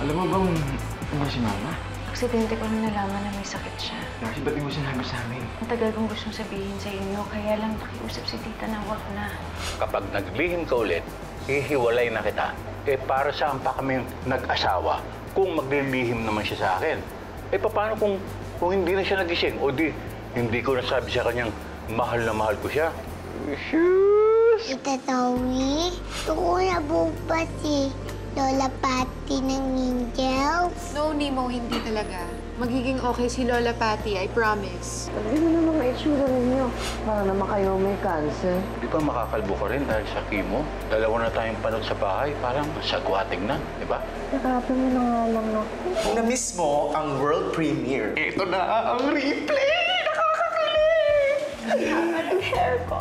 Alam mo bang ano si Mama? Aksidente ko nung nalaman na may sakit siya. Kasi ba't di mo sinabi sa amin? Ang tagal kong gustong sabihin sa inyo, kaya lang nakiusap si tita na wag na. Kapag naglihim ka ulit, hihiwalay na kita. Eh, para saan pa kami nag-asawa kung maglilihim naman siya sa akin? Eh, paano kung hindi na siya nagising? O di, hindi ko nasabi sa kanyang mahal na mahal ko siya? Shoes! Tita Towie, gusto ko na bukas si Lola Patty ng Angel. No, Nemo, hindi talaga. Magiging okay si Lola Patty, I promise. Tignan mo na mga itsura ninyo. Para naman kayo may cancer. Di ba makakalbo ka rin dahil sa chemo? Dalawa na tayong panood sa bahay, parang sagwating na, di ba? Nakapin mo na nga lang ako. Na mismo ang world premiere. Ito na ang replay! Nakakakilig! Ang hair ko.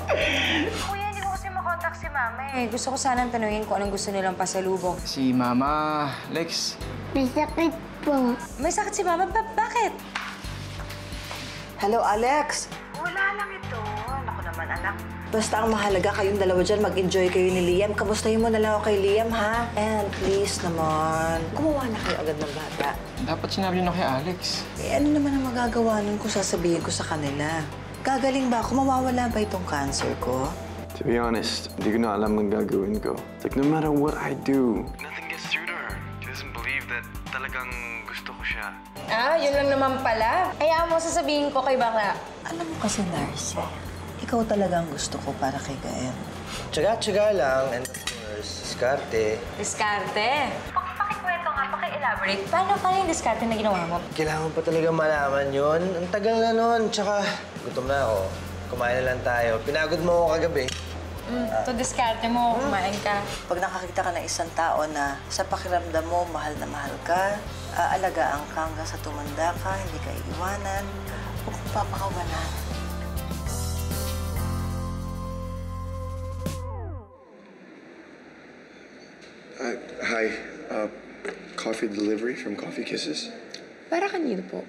Kuya, hindi ko kasi makontak si Mama eh. Gusto ko sanang tanungin kung anong gusto nilang pasalubong. Si Mama, Lex. May sakit po. May sakit si Mama? Bakit? Hello, Alex. Wala lang ito. Naku naman, anak. Basta ang mahalaga kayong dalawa dyan, mag-enjoy kayo ni Liam. Kamustahin mo na lang ako kay Liam, ha? And please naman, gumawa na kayo agad ng bata. Dapat sinabi niyo na kay Alex. Eh, ano naman ang magagawa nun kung sasabihin ko sa kanila? Gagaling ba ako? Mawawala ba itong cancer ko? To be honest, hindi ko na alam ang gagawin ko. It's like, no matter what I do, nothing gets through to her. She doesn't believe that talagang gusto ko siya. Ah, yun lang naman pala. Kaya mo sasabihin ko kay Bakla. Alam mo kasi, Darcy, ikaw talagang gusto ko para kay Gael. Tsaga-tsaga lang, and of course, diskarte. Diskarte? Pakikwento nga, paki-elaborate. Paano yung diskarte na ginawa mo? Kailangan pa talaga malaman yun. Ang tagal na nun, tsaka gutom na ako. Kumain na lang tayo. Pinagod mo ako kagabi. To diskarte mo, kumain ka. Pag nakakita ka ng isang tao na sa pakiramdam mo, mahal na mahal ka, aalagaan ka hanggang sa tumanda ka, hindi ka iiwanan, huwag kong papakawalan. Hi, coffee delivery from Coffee Kisses. Para kanino po?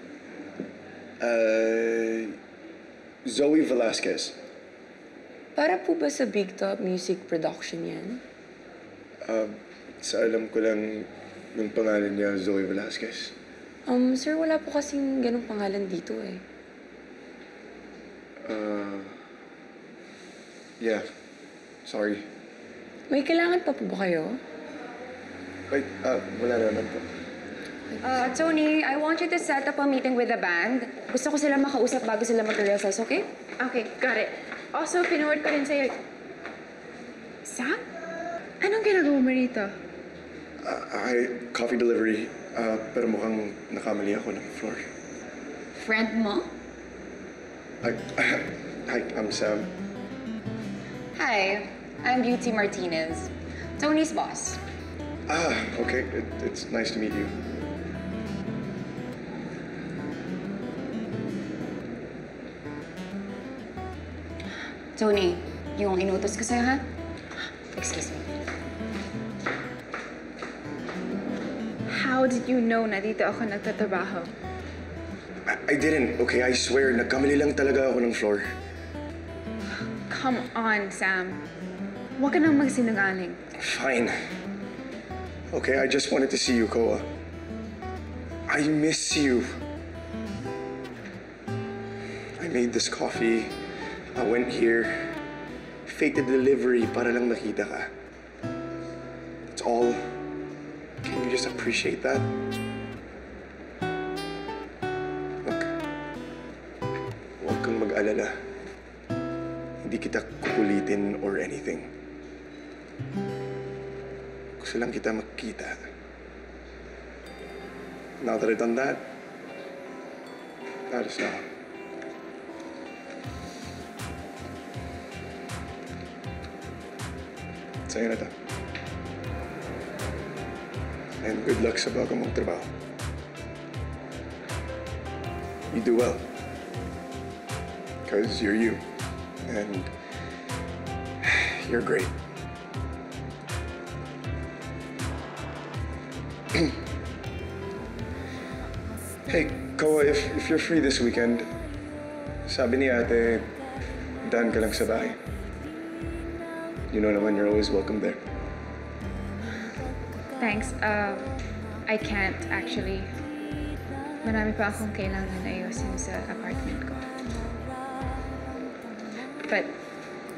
Zoe Velasquez. Para po ba sa Big Top Music Production yan? Sa alam ko lang yung pangalan niya, Zoe Velasquez. Sir, wala po kasing ganong pangalan dito eh. Yeah. Sorry. May kailangan pa po ba kayo? Wait, wala naman po. Tony, I want you to set up a meeting with the band. Gusto ko sila makausap bago sila mag-rehearsals, okay? Okay, got it. Also, pinuword ko rin sa'yo. Sam? Anong ginagawa mo rito? Coffee delivery. Pero mukhang nakamali ako ng floor. Friend mo? Hi, I'm Sam. Hi, I'm Beauty Martinez, Tony's boss. Okay. It's nice to meet you. Tony, yung inutos ko sa'yo, ha? Excuse me. How did you know na dito ako nagtatrabaho? I didn't, okay? I swear, nagkamali lang talaga ako ng floor. Come on, Sam. Huwag ka nang magsinungaling. Fine. Okay, I just wanted to see you, Koa. I miss you. I made this coffee. I went here. Faked the delivery para lang makita ka. That's all. Can you just appreciate that? Look. Huwag kang mag-alala. Hindi kita kukulitin or anything. Gusto lang kita makita. Now that I've done that, that is now. Sa'yo na to. And good luck sa bago mong trabaho. You do well. Because you're you. And you're great. Hey, Koa, if you're free this weekend, sabi ni ate, daan ka lang sa bahay. You know naman, you're always welcome there. Thanks. I can't actually. Marami pa akong kailangan ayusin sa apartment ko. But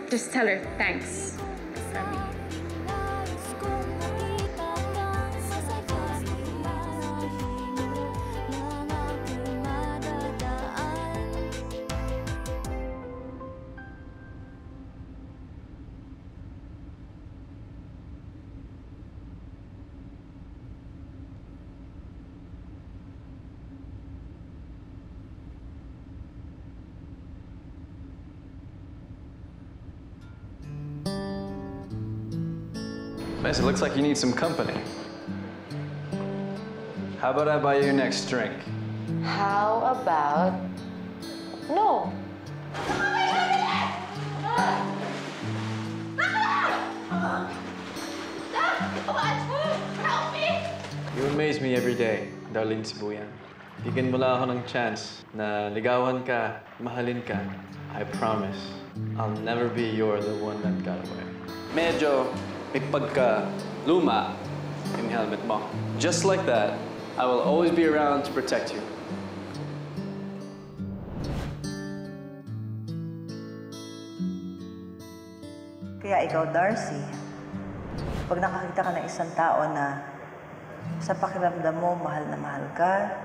just tell her thanks from me. Miss, it looks like you need some company. How about I buy you your next drink? How about... No. You amaze me every day, Darlene Sibuyan. Bigyan mo lang ako ng chance na ligawan ka, mahalin ka. I promise, I'll never be the one that got away. Medyo may pagka-luma yung helmet mo. Just like that, I will always be around to protect you. Kaya ikaw, Darcy, pag nakakita ka ng isang tao na sa pakiramdam mo, mahal na mahal ka,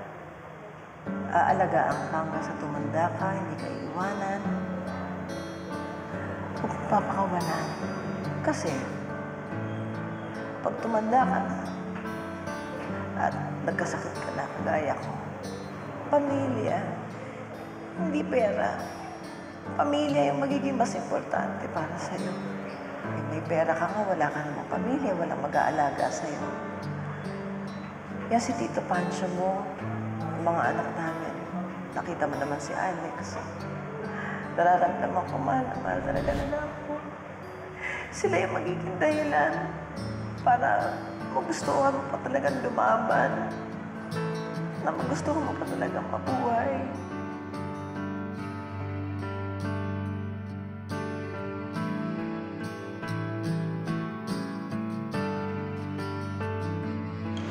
aalagaan ka hanggang sa tumanda ka, hindi ka iiwanan, huwag kang papakawalan. Kasi, pag tumanda ka na at nagkasakit ka na, kagaya ko, pamilya, hindi pera. Pamilya yung magiging mas importante para sa'yo. Kung may pera ka nga, wala ka namang pamilya, walang mag-aalaga sa'yo. Yan si Tito Pancho mo, yung mga anak namin. Nakita mo naman si Alex. Nararamdaman ko, mahal talaga nila ako. Sila yung magiging dahilan para magustuhan mo pa talagang lumaban. Na magustuhan mo pa talagang mabuhay.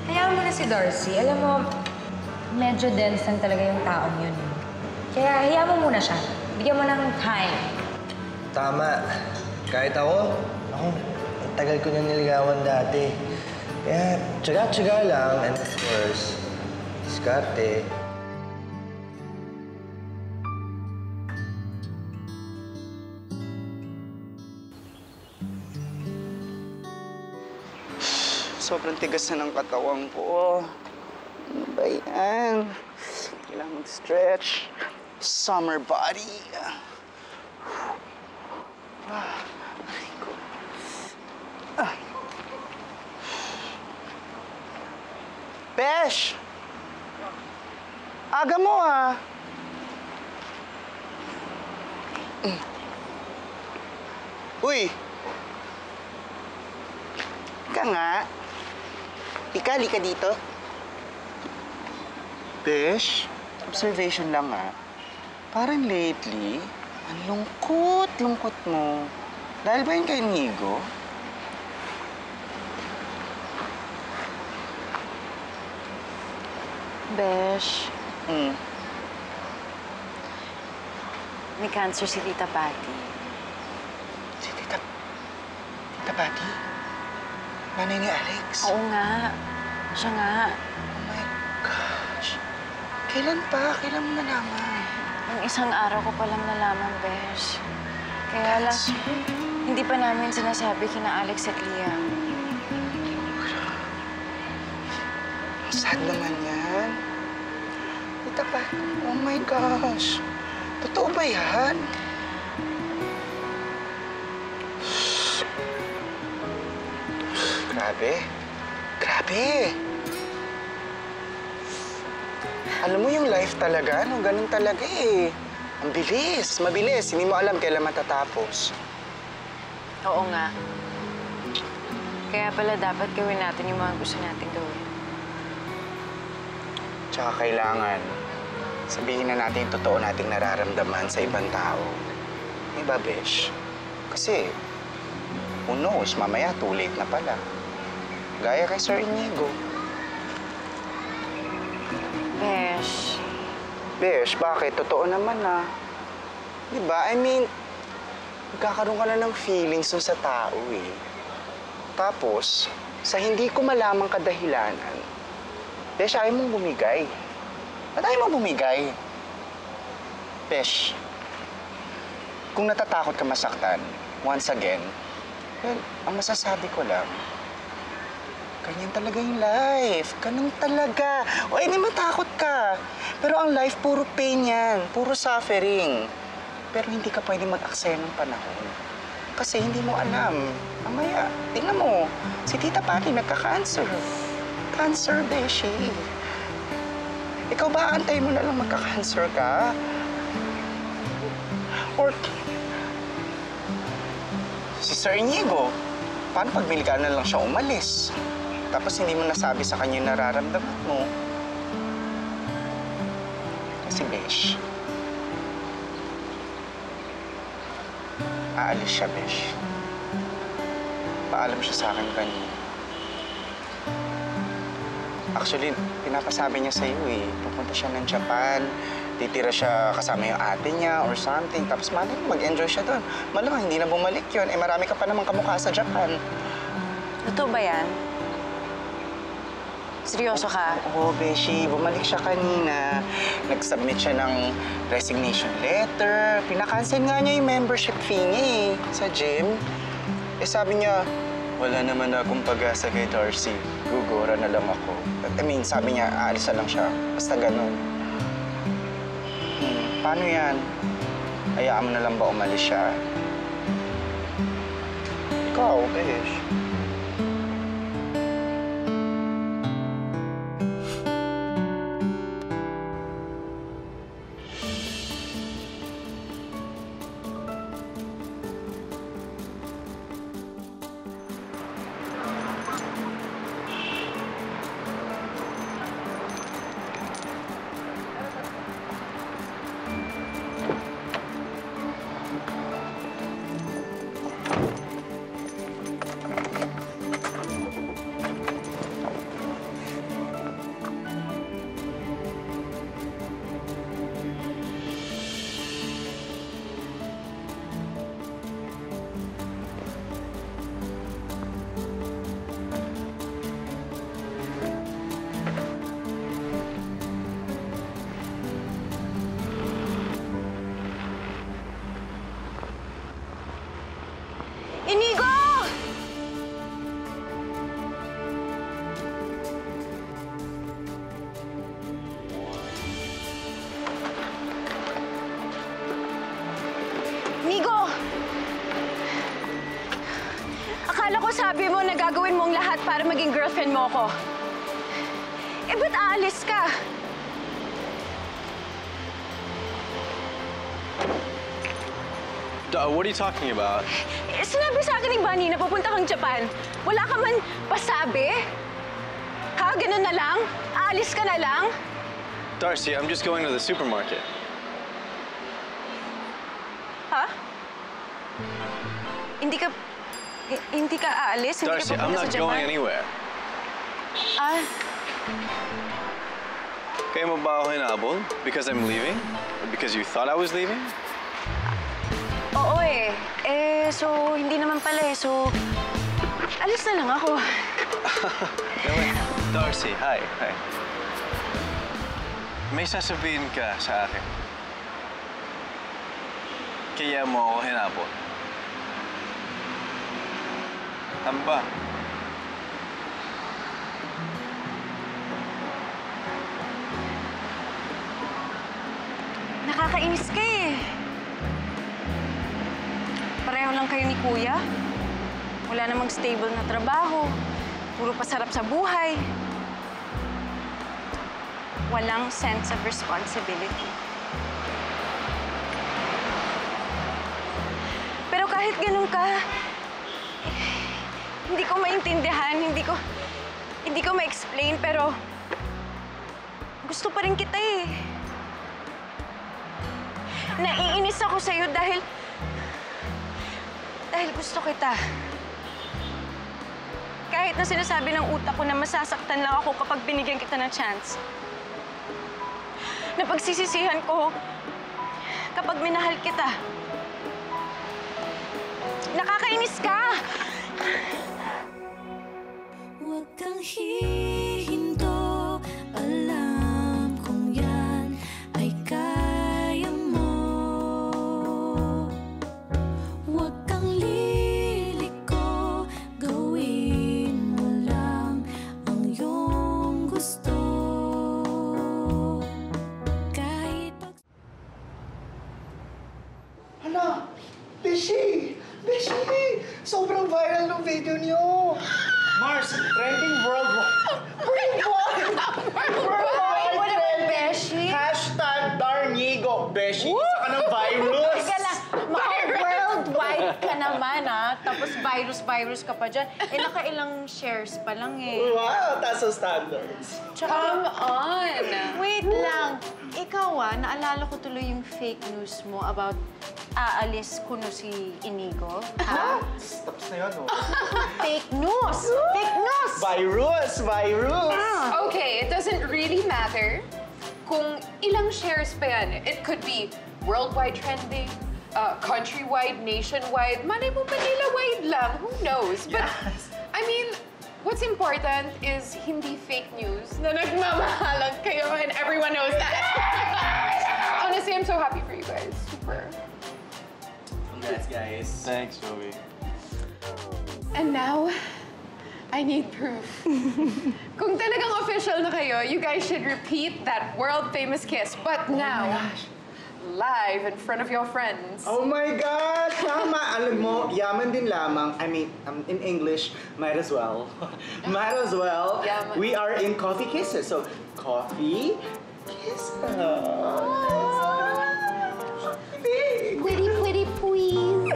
Hayaan mo na si Darcy. Alam mo, medyo dense lang talaga yung taong yun. Kaya hayaan mo muna siya. Bigyan mo ng time. Tama. Kahit ako, ang tagal ko na niligawan dati. Kaya, tsaga-tsaga lang. And of course, diskarte. Sobrang tigas na ng katawan ko. Ano ba yan? Kailangan mag-stretch. Summer body. Aray ko. Besh! Aga mo ah! Uy! Ika nga. Ika, lika dito. Besh, observation lang ah. Parang lately, ang lungkot mo. Dahil ba yun kay Nigo? Besh. May cancer si Tita Patty. Si Tita Patty? Nanay ni Alex? Oo nga. Siya nga. Oh my gosh. Kailan pa? Kailan mo nalaman? Yung isang araw ko palang nalaman, Besh. Kaya lang, hindi pa namin sinasabi kina Alex at Liam. Sad naman yan. Tita pa, oh my gosh. Totoo ba yan? Grabe. Alam mo yung life talaga, no? Ganun talaga eh. Ang bilis, mabilis. Hindi mo alam kailan matatapos. Oo nga. Kaya pala dapat gawin natin yung mga gusto natin gawin. Tsaka kailangan sabihin na natin yung totoo nating nararamdaman sa ibang tao. Di ba, Besh? Kasi, who knows, mamaya too late na pala. Gaya kay Sir Inigo. Besh, bakit? Totoo naman na. Diba? I mean, magkakaroon ka na ng feelings dun sa tao eh. Tapos, sa hindi ko malamang kadahilanan, Besh, ayaw mong bumigay. Ba't ayaw mong bumigay? Besh, kung natatakot ka masaktan, once again, well, ang masasabi ko lang, ganyan talaga yung life. Ganun talaga. O, hindi matakot ka. Pero ang life, puro pain yan. Puro suffering. Pero hindi ka pwede mag-aksaya ng panahon. Kasi hindi mo alam. Mamaya, tingnan mo, si Tita Patty nagka-cancer. Cancer, Beshi. Ikaw ba, antay mo na lang magka-cancer ka? Or, si Sir Inigo, paano pag bigla na lang siya umalis? Tapos hindi mo nasabi sa kanya yung nararamdaman mo. Kasi, Besh, aalis siya, Besh. Paalam siya sa akin kanina. Actually, pinapasabi niya sa'yo eh. Pupunta siya ng Japan, titira siya kasama yung ate niya or something. Tapos malamang mag-enjoy siya doon. Malamang hindi na bumalik yun. Eh, marami ka pa namang kamukha sa Japan. Totoo ba yan? Seryoso ka? Oo, Beshi. Bumalik siya kanina. Nag-submit siya ng resignation letter. Pinakancel nga niya yung membership fee niya eh, sa gym. Eh, sabi niya, wala naman akong pag-asa kay Darcy. Gugura na lang ako. I mean, sabi niya, aalis na lang siya. Basta ganun. Paano yan? Hayaan mo na lang ba umalis siya? Ikaw, Besh. Inigo! Inigo! Akala ko sabi mo na gagawin mo ang lahat para maging girlfriend mo ako. Eh, ba't aalis ka? What are you talking about? Eh, sinabi sa akin ni Bunny na pupunta kang Japan. Wala ka man pasabi? Ha? Ganun na lang? Aalis ka na lang? Darcy, I'm just going to the supermarket. Ha? Hindi ka aalis? Darcy, I'm not going anywhere. Ah, Kaya mo ba ako hinabol? Because I'm leaving? Or because you thought I was leaving? oo eh. So hindi naman pala eh. So, alis na lang ako. Darcy, hi. May sasabihin ka sa akin. Kaya mo ako hinabol. Ano ba? Nakakainis ka eh. Pareho lang kayo ni Kuya. Wala namang stable na trabaho. Puro pasarap sa buhay. Walang sense of responsibility. Pero kahit ganun ka, hindi ko maintindihan, hindi ko ma-explain, pero gusto pa rin kita eh. Naiinis ako sa'yo dahil gusto kita. Kahit na sinasabi ng utak ko na masasaktan lang ako kapag binigyan kita ng chance. na pagsisisihan ko kapag minahal kita. Nakakainis ka! Huwag kang hihinto, alam kong yan ay kaya mo. Huwag kang liliko, gawin mo lang ang iyong gusto. Kahit Hala! Beshi! Beshi! Sobrang viral ng video niyo! Mars, trending worldwide! Worldwide What about trending! Beshi? Hashtag Darnigo! Beshi, isa ka ng virus! Teka lang, worldwide ka naman tapos virus ka pa dyan. Nakailang shares pa lang Wow, taas ang standards. Come on! Wait lang. Ikaw naalala ko tuloy yung fake news mo about aalis kuno si Inigo. Ha? Tapos na yun, Fake news! Fake news! Virus! Okay, it doesn't really matter kung ilang shares pa yan. It could be worldwide trending, countrywide, nationwide, malay mo Manila-wide lang. Who knows? But, I mean, what's important is hindi fake news na nagmamahalan kayo and everyone knows that. Honestly, I'm so happy for you guys. Super. Congrats, guys. Thanks, Joey. And now, I need proof. Kung talagang official na kayo, you guys should repeat that world-famous kiss. But now, live in front of your friends. Oh my God! Tama! Alam mo, yaman din lamang. I mean, in English, might as well. Might as well. Yaman. We are in Coffee Kisses. So, coffee, kisses. Pretty please.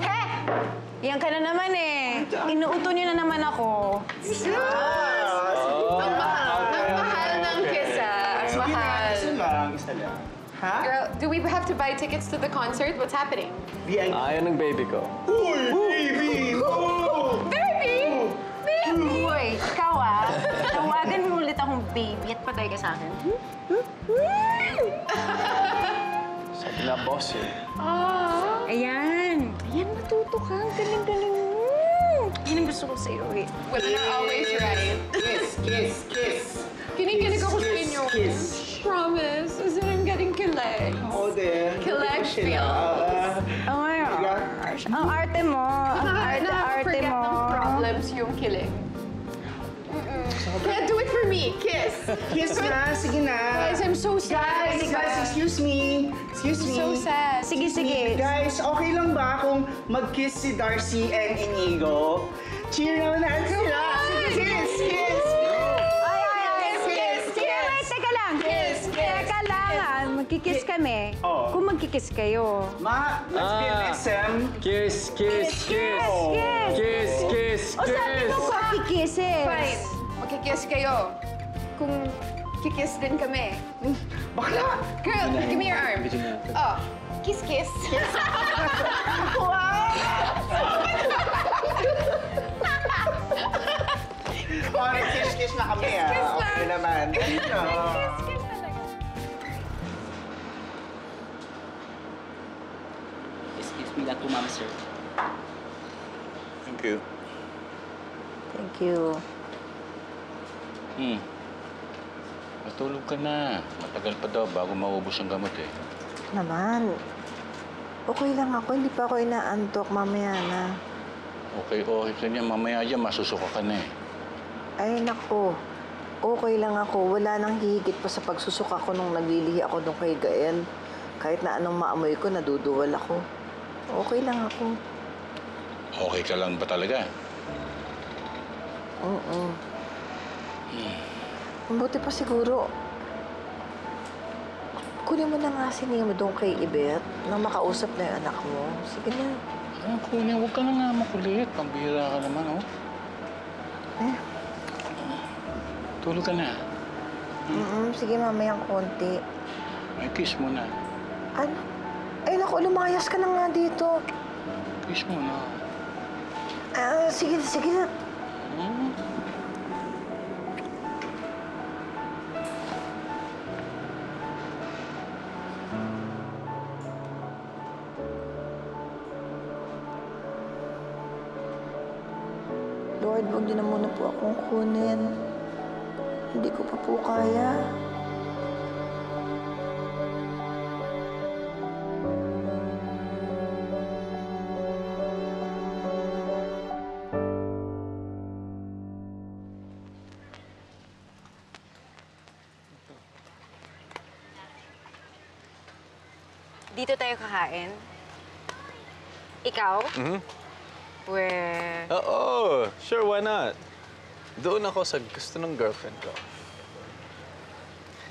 Heh! Yan ka na naman Inuuto niyo na naman ako. Ang mahal ng kiss, Ang mahal. Isa lang. Ha? Girl, do we have to buy tickets to the concert? What's happening? Ayaw ng baby ko. Uy, baby! Baby! Uy, ikaw tawagan mo ulit akong baby at patay ka sa akin. Sabi na boss Ayan, matuto ka. Galing-galing mo. Yan ang gusto ko sa'yo Women are always right. Kiss. Kinikilig ako sa inyo. Kiss. Promise. As in, I'm getting kilig. Oo din. Kilig feel. Oh my gosh. Ang arte mo. Ang arte Forget mo. ng problems yung kilig. Kaya do it for me. Kiss. Kiss na, sige na. Guys, I'm so sad. Guys, excuse me. So sad. Sige. Guys, okay lang ba kung mag-kiss si Darcy and Inigo? Cheer naman natin sila. Kiss! Wait, teka lang. Teka lang, magkikiss kami. Kung magkikiss kayo. Let's be an SM. Kiss. O sabi mo pakikisses. Fine. Magkikiss kayo. Kung kikiss din kami. Bakla! Girl, give me your arm. Oh, kiss. Kiss na kami Okay naman. Excuse me lang po, ma'am, sir. Thank you. Thank you. Matulog ka na. Matagal pa daw bago maubos ang gamot Naman. Okay lang ako. Hindi pa ako inaantok. Mamaya na. Okay ka niya. Mamaya dyan, masusuka ka na Ay, naku. Okay lang ako. Wala nang hihigit pa sa pagsusuka ko nung naglilihi ako nung kay Gael. Kahit na anong maamoy ko, naduduwal ako. Okay lang ako. Okay ka lang ba talaga? Oo. Mabuti pa siguro. Kunin mo na nga si Nemo doon kay Ibet nang makausap na yung anak mo. Sige na. Kunin, huwag ka na nga makulit. Pambihira ka naman, Tulog ka na. Sige, mamayang konti. May kiss mo na. Ano? Ay, naku, lumayas ka na nga dito. Kiss mo na. Sige na. Lord, huwag niyo na muna po akong kunin. Hindi ko pa po kaya. Dito tayo kakain. Ikaw? Where? Oo, sure, why not? Doon ako sa gusto ng girlfriend ko.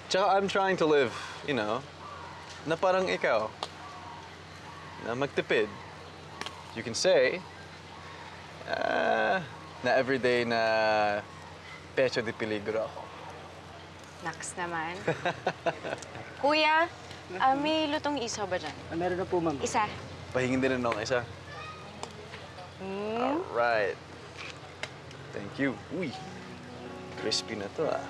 Tsaka I'm trying to live, you know, na parang ikaw. Na magtipid. You can say, na everyday na pecho de peligro ako. Naks naman. Kuya, may lutong isaw ba dyan? Meron na po, ma'am. Isa. Pahingin din ng isa. Alright. Thank you. Uy, crispy na to, ah.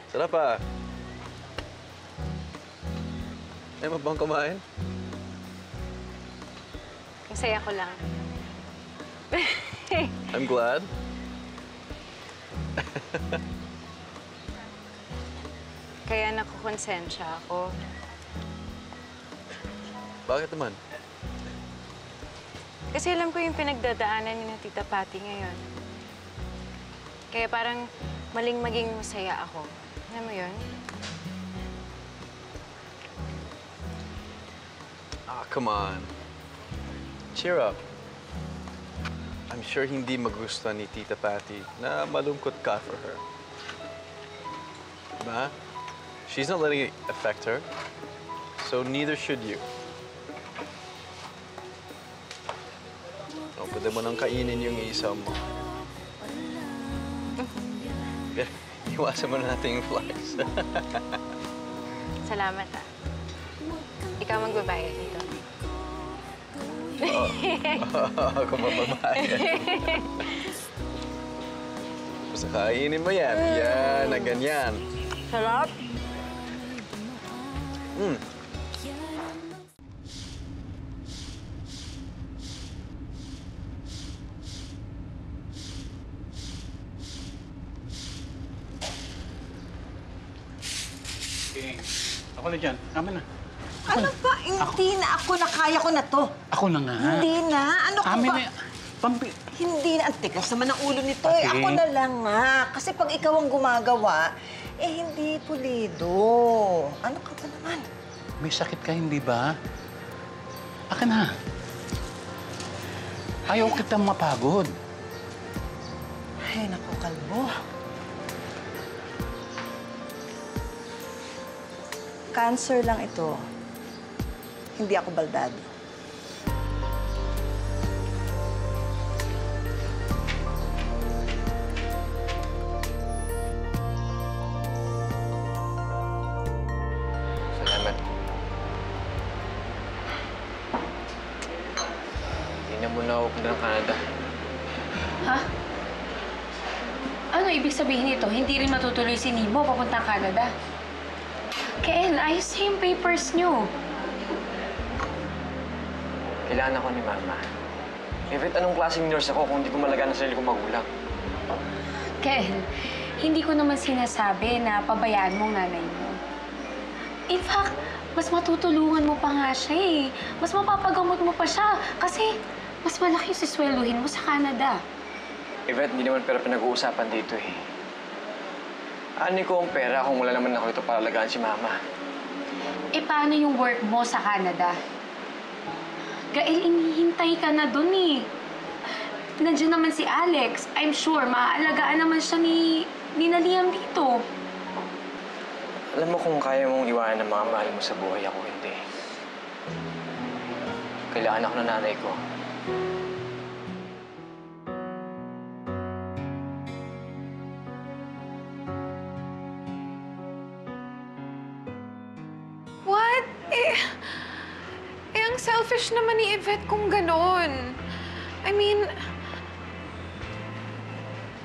Sarap, ah. Ay, mabang kumain? Ang saya ko lang. I'm glad. Kaya nakukonsensya ako. Bakit naman? Kasi alam ko yung pinagdadaanan ni na Tita Patty ngayon. Kaya parang maling maging masaya ako. Alam mo yun? Ah, come on. Cheer up. I'm sure hindi magustuhan ni Tita Patty na malungkot ka for her. Diba? She's not letting it affect her, so neither should you. O, pwede mo nang kainin yung isaw mo. Iwasan mo na natin yung flies. Salamat, ah. Ikaw magbabayad dito. Ako mababayad. Basta kainin mo yan. Yan, na ganyan. Sarap. Ako na dyan. Amin na. Ano ba? Hindi na ako na. Kaya ko na to. Ako na nga. Hindi na. Ano ka Amin ba? na. Pampi... Hindi na. Ang tigas naman ang ulo nito eh. Ate. Ako na lang nga. Kasi pag ikaw ang gumagawa, eh hindi pulido. Ano ka ba naman? May sakit ka, hindi ba? Akin na. Ayaw kitang mapagod. Ay, naku, kalbo. Cancer lang ito. Hindi ako baldado. Salamat. Hindi na muna ako punta ng Canada. Ha? Ano ibig sabihin nito? Hindi rin matutuloy si Nemo papuntang Canada? Ken, ayos na yung papers niyo. Kailangan ako ni Mama. Kahit anong klaseng nurse ako kung hindi ko malagaan ang sarili kong magulang. Ken, hindi ko naman sinasabi na pabayaan mo ang nanay mo. In fact, mas matutulungan mo pa nga siya eh. Mas mapapagamot mo pa siya kasi mas malaki yung sisweldohin mo sa Canada. Yvette, hindi naman pera pinag-uusapan dito eh. Ani ko ang pera kung wala naman ako ito para alagaan si Mama. Eh, paano yung work mo sa Canada? Gael, inihintay ka na dun eh. Nandiyan naman si Alex. I'm sure, maaalagaan naman siya ni Liam dito. Alam mo kung kaya mong iwanan ang mga mahal mo sa buhay, ako hindi. Kailangan ako ng nanay ko. What? Ang selfish naman ni Yvette kung ganon. I mean,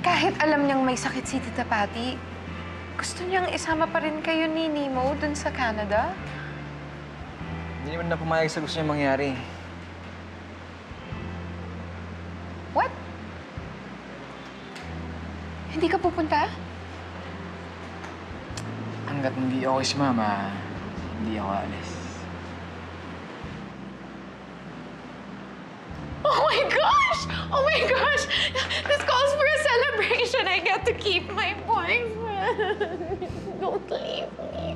kahit alam niyang may sakit si Tita Patty, gusto niyang isama pa rin kayo ni Nemo dun sa Canada? Hindi naman na pumayag sa gusto niya mangyari. What? Hindi ka pupunta? Hanggat hindi okay si Mama, hindi ako alis. Oh my gosh! Oh my gosh! This calls for a celebration. I get to keep my boyfriend. Don't leave me.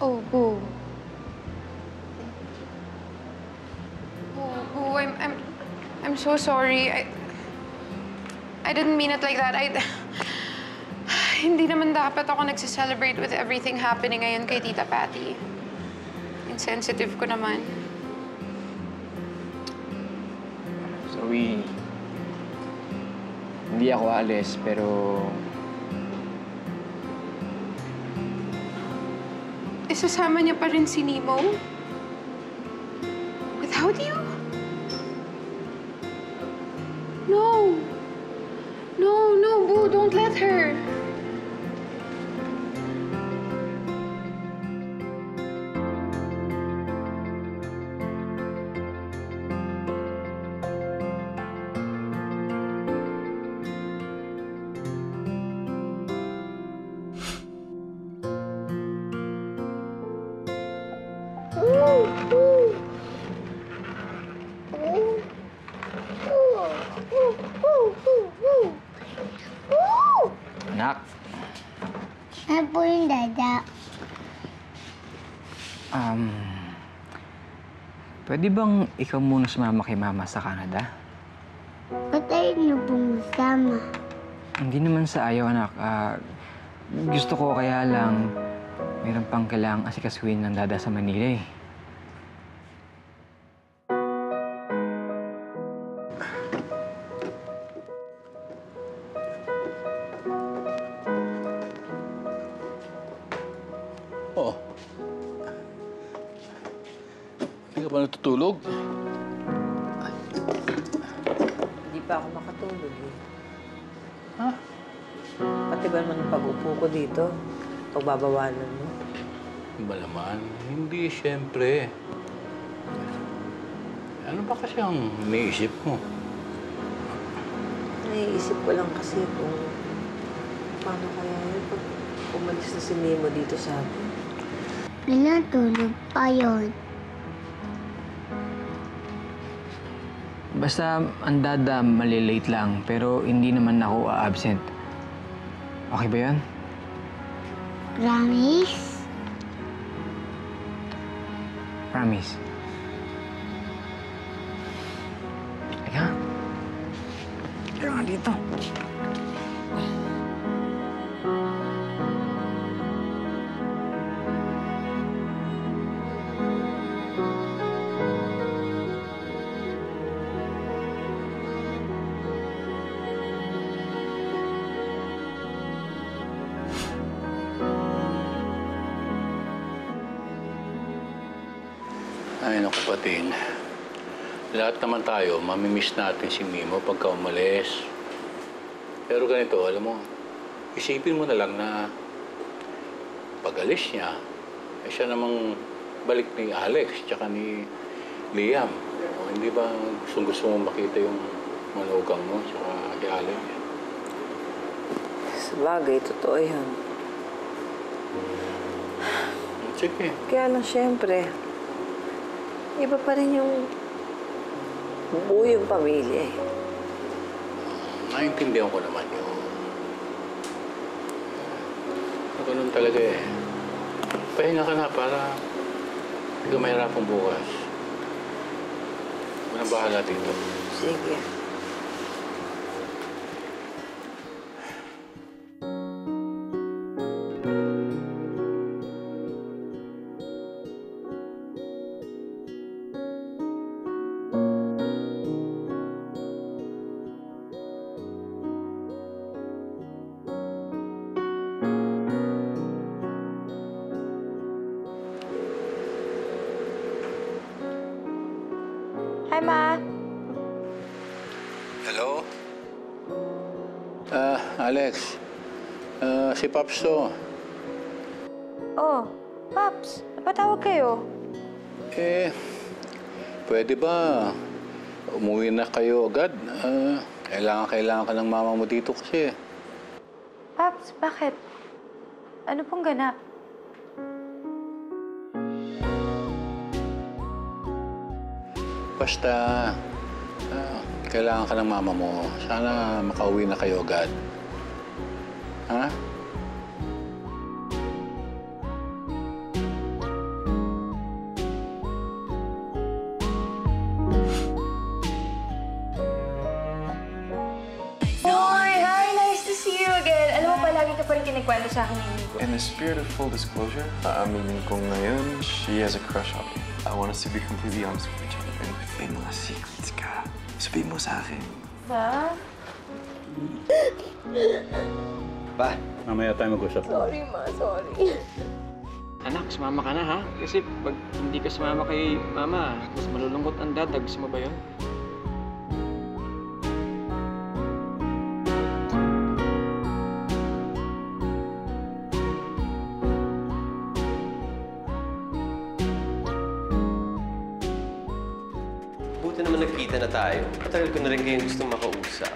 Oh, Boo. Oh, Boo, I'm so sorry. I didn't mean it like that. Hindi naman dapat ako nagse-celebrate with everything happening ngayon kay Tita Patty. Insensitive ko naman. Zoe, hindi ako alis, pero... Isasama niya pa rin si Nemo? Without you? No. No, no, Boo, don't let her. Anak, Ano po yung dada? pwede bang ikaw muna sumama kay Mama sa Canada? Ba't tayo na pong sama? Hindi naman sa ayaw, anak. Gusto ko kaya lang mayroon pang kailangang asikasuhin ng dada sa Manila eh. Oh. Hindi ka pa natutulog? Hindi pa ako makatulog eh. Ha? Pati ba naman ang pag-upo ko dito? Pagbabawalan mo? Ba naman? Hindi, siyempre. Ano ba kasi ang iniisip mo? Naiisip ko lang kasi kung paano kaya yun pag umalis na si Nemo dito sa atin. Pinatulog pa yun. Basta ang dada malilate lang, pero hindi naman ako absent. Okay ba yun? Promise? Promise. Teka. Pero nga dito. Ay, naku, Pating. Lahat naman tayo, mamimiss natin si Mimo pagka umalis. Pero ganito, alam mo, isipin mo na lang na pag-alis niya, ay siya namang balik ni Alex tsaka ni Liam. O, hindi ba gusto mo makita yung manugang mo tsaka kay Alex? Sabagay, totoo yan. Sige. Kaya lang siyempre, iba pa rin yung buo yung pamilya eh. Naintindihan ko naman yun. Ganun talaga eh. Pahinga ka na para hindi ka mahirapang bukas. Walang bahala dito. Sige. Hi, Ma. Hello? Alex. Si Pops to. Paps, napatawag kayo. Pwede ba umuwi na kayo agad? Kailangan ka ng mama mo dito kasi. Paps, bakit? Ano pong ganap? Basta, kailangan ka ng mama mo. Sana makauwi na kayo agad. Ha? Noy, hi! Nice to see you again. Alam mo, palagi ka pa rin kinikwento sa akin ni Inigo. In the spirit of full disclosure, aaminin ko ngayon, she has a crush on me. I want us to be completely honest with each other. And if may mga secrets ka, sabihin mo sa akin. Pa? Pa, mamaya tayo mag-usap. Sorry, Ma. Sorry. Anak, sumama ka na, ha? Kasi pag hindi ka sumama kay Mama, mas malulungkot ang dad. Gusto mo ba yun? Buti naman nagkita na tayo. Matagal ko na rin kayong gustong makausap.